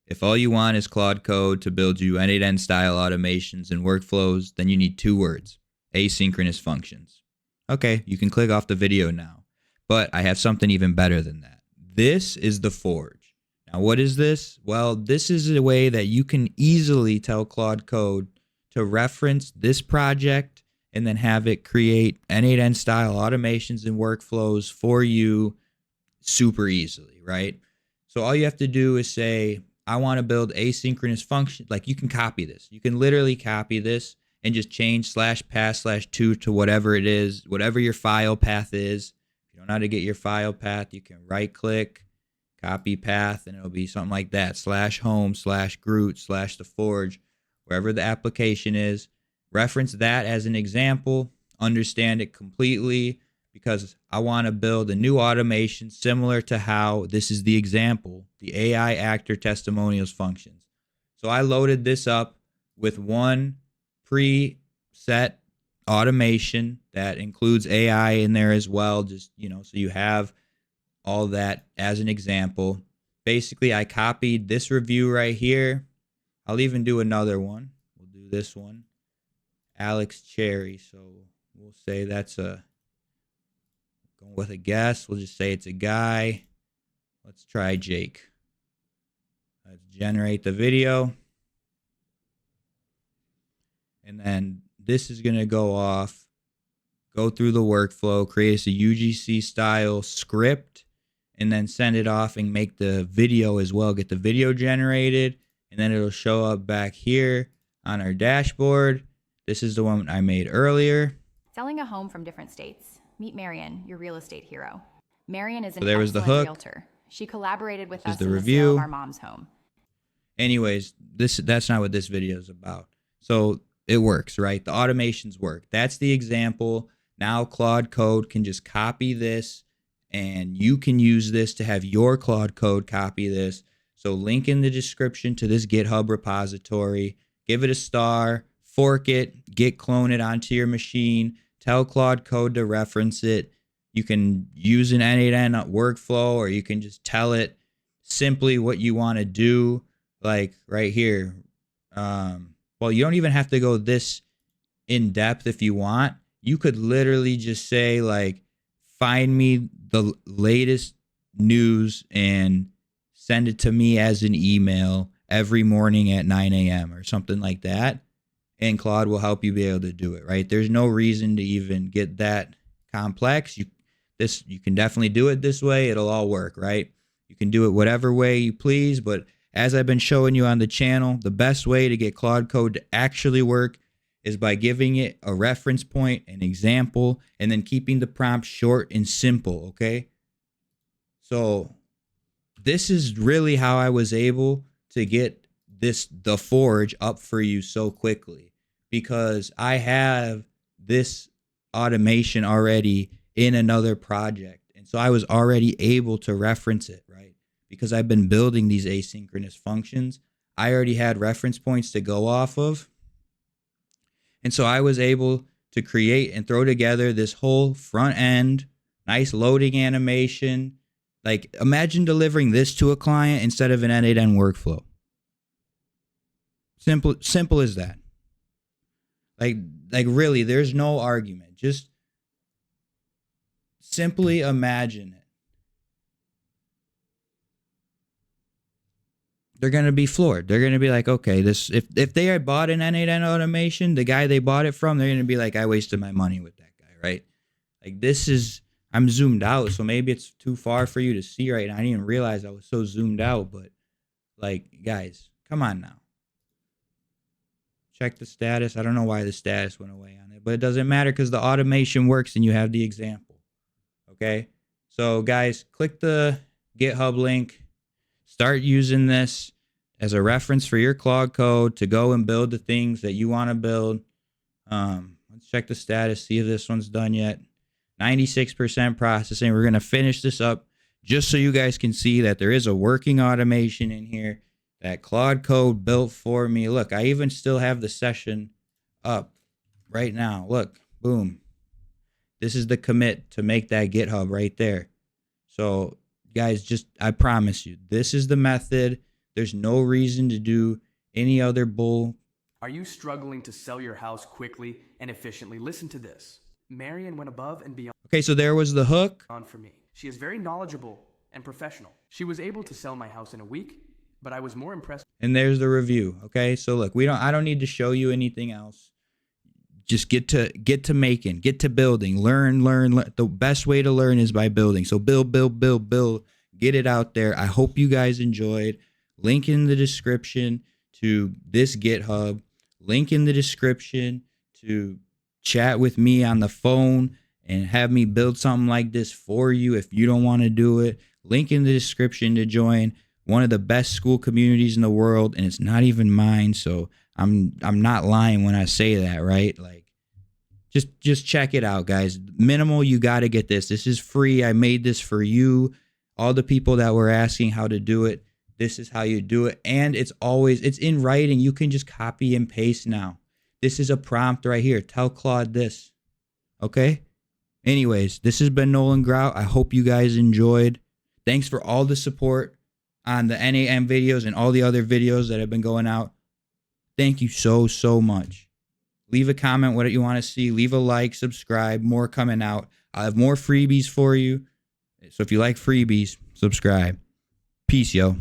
If all you want is Claude Code to build you end-to-end style automations and workflows, then you need 2 words: asynchronous functions. Okay, you can click off the video now, but I have something even better than that. This is the Forge. Now, what is this? Well, this is a way that you can easily tell Claude Code to reference this project and then have it create end-to-end style automations and workflows for you super easily, right? So all you have to do is say, I want to build asynchronous function. Like, you can copy this. You can literally copy this and just change /path/2 to whatever it is, whatever your file path is. If you don't know how to get your file path, you can right click, copy path, and it'll be something like that: /home/groot/the forge, wherever the application is. Reference that as an example, understand it completely, because I want to build a new automation similar to how this is the example, the AI actor testimonials functions. So I loaded this up with one preset automation that includes AI in there as well, just, so you have all that as an example. Basically, I copied this review right here. I'll even do another one. We'll do this one, Alex Cherry. So we'll say that's going with a guess. We'll just say it's a guy. Let's try Jake. Let's generate the video. And then this is going to go off, go through the workflow, create us a UGC style script, and then send it off and make the video as well. Get the video generated, and then it'll show up back here on our dashboard. This is the one I made earlier. Selling a home from different states. Meet Marion, your real estate hero. Marion is an there was the excellent hook. realtor. She collaborated with This us is the in review. the sale of our mom's home. Anyways, that's not what this video is about. So it works, right? The automations work. That's the example. Now Claude Code can just copy this, and you can use this to have your Claude Code copy this. So link in the description to this GitHub repository. Give it a star, fork it, git clone it onto your machine. Tell Claude Code to reference it. You can use an end-to-end workflow, or you can just tell it simply what you want to do. Like right here. Well, you don't even have to go this in depth if you want. You could literally just say, like, find me the latest news and send it to me as an email every morning at 9 a.m. or something like that. And Claude will help you be able to do it, right? There's no reason to even get that complex. You can definitely do it this way. It'll all work, right? You can do it whatever way you please, but as I've been showing you on the channel, the best way to get Claude Code to actually work is by giving it a reference point, an example, and then keeping the prompt short and simple, okay? So this is really how I was able to get the Forge up for you so quickly, because I have this automation already in another project. And so I was already able to reference it, right? Because I've been building these asynchronous functions. I already had reference points to go off of. And so I was able to create and throw together this whole front end, nice loading animation. Like, imagine delivering this to a client instead of an end-to-end workflow. Simple as that. Like really, there's no argument. Just simply imagine it. They're going to be floored. They're going to be like, okay, this, if they had bought an end-to-end automation, the guy they bought it from, they're going to be like, I wasted my money with that guy, right? Like, this is, I'm zoomed out, so maybe it's too far for you to see right now. I didn't even realize I was so zoomed out, but like, guys, come on now. Check the status. I don't know why the status went away on it, but it doesn't matter because the automation works and you have the example. Okay? So guys, click the GitHub link. Start using this as a reference for your Claude Code to go and build the things that you want to build. Let's check the status, see if this one's done yet. 96% processing. We're going to finish this up just so you guys can see that there is a working automation in here that Claude Code built for me. Look, I even still have the session up right now. Look, boom. This is the commit to make that GitHub right there. So guys, I promise you, this is the method. There's no reason to do any other bull. Are you struggling to sell your house quickly and efficiently? Listen to this. Marion went above and beyond Okay, so there was the hook. for me. She is very knowledgeable and professional. She was able to sell my house in a week, but I was more impressed. And there's the review. Okay, so look, I don't need to show you anything else. Just get to making, get to building, learn. The best way to learn is by building. So build, get it out there. I hope you guys enjoyed. Link in the description to this GitHub. Link in the description to chat with me on the phone and have me build something like this for you if you don't want to do it. Link in the description to join one of the best school communities in the world, and it's not even mine, so I'm not lying when I say that, right? Like, just check it out, guys. Minimal, you got to get this. This is free. I made this for you. All the people that were asking how to do it, this is how you do it. And it's in writing. You can just copy and paste now. This is a prompt right here. Tell Claude this. Okay? Anyways, this has been Nolan Grout. I hope you guys enjoyed. Thanks for all the support on the NAM videos and all the other videos that have been going out. Thank you so much. Leave a comment what you want to see. Leave a like, subscribe. More coming out. I'll have more freebies for you. So if you like freebies, subscribe. Peace, yo.